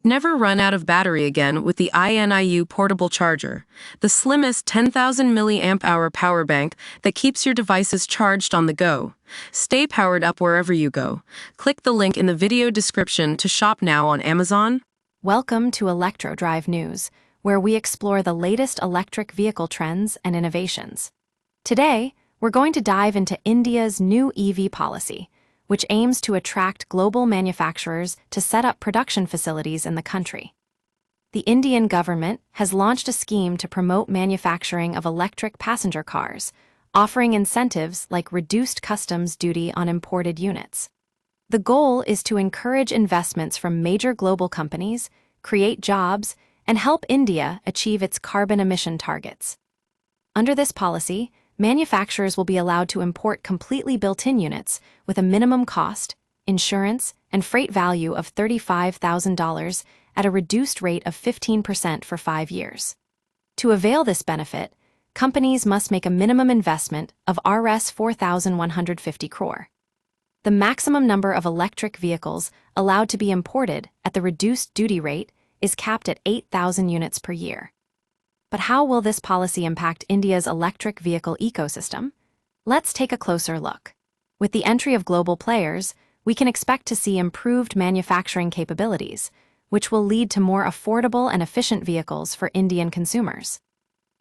Never run out of battery again with the INIU portable charger, the slimmest 10,000 mAh power bank that keeps your devices charged on the go. Stay powered up wherever you go. Click the link in the video description to shop now on Amazon. Welcome to ElectroDrive News, where we explore the latest electric vehicle trends and innovations. Today, we're going to dive into India's new EV policy, which aims to attract global manufacturers to set up production facilities in the country. The Indian government has launched a scheme to promote manufacturing of electric passenger cars, offering incentives like reduced customs duty on imported units. The goal is to encourage investments from major global companies, create jobs, and help India achieve its carbon emission targets. Under this policy, manufacturers will be allowed to import completely built-in units with a minimum cost, insurance, and freight value of $35,000 at a reduced rate of 15% for 5 years. To avail this benefit, companies must make a minimum investment of Rs 4,150 crore. The maximum number of electric vehicles allowed to be imported at the reduced duty rate is capped at 8,000 units per year. But how will this policy impact India's electric vehicle ecosystem? Let's take a closer look. With the entry of global players, we can expect to see improved manufacturing capabilities, which will lead to more affordable and efficient vehicles for Indian consumers.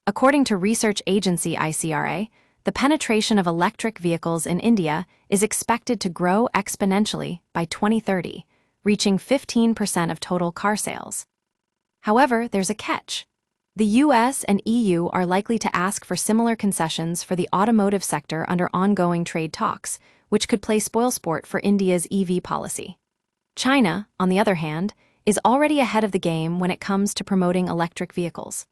According to research agency ICRA, the penetration of electric vehicles in India is expected to grow exponentially by 2030, reaching 15% of total car sales. However, there's a catch. The US and EU are likely to ask for similar concessions for the automotive sector under ongoing trade talks, which could play spoilsport for India's EV policy. China, on the other hand, is already ahead of the game when it comes to promoting electric vehicles.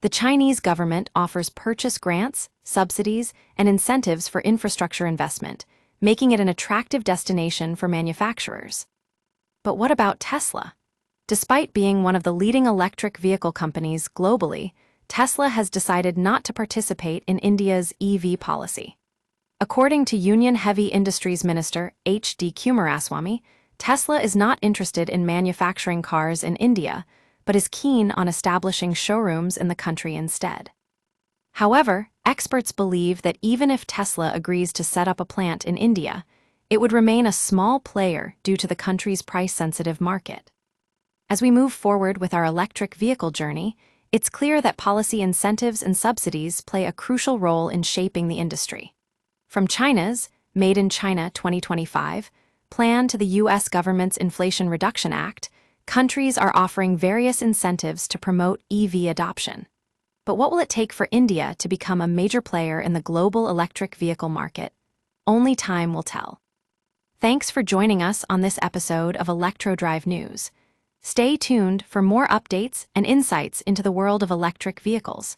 The Chinese government offers purchase grants, subsidies, and incentives for infrastructure investment, making it an attractive destination for manufacturers. But what about Tesla? Despite being one of the leading electric vehicle companies globally, Tesla has decided not to participate in India's EV policy. According to Union Heavy Industries Minister H.D. Kumaraswamy, Tesla is not interested in manufacturing cars in India, but is keen on establishing showrooms in the country instead. However, experts believe that even if Tesla agrees to set up a plant in India, it would remain a small player due to the country's price-sensitive market. As we move forward with our electric vehicle journey, it's clear that policy incentives and subsidies play a crucial role in shaping the industry. From China's Made in China 2025 plan to the US government's Inflation Reduction Act, countries are offering various incentives to promote EV adoption. But what will it take for India to become a major player in the global electric vehicle market? Only time will tell. Thanks for joining us on this episode of ElectroDrive News. Stay tuned for more updates and insights into the world of electric vehicles.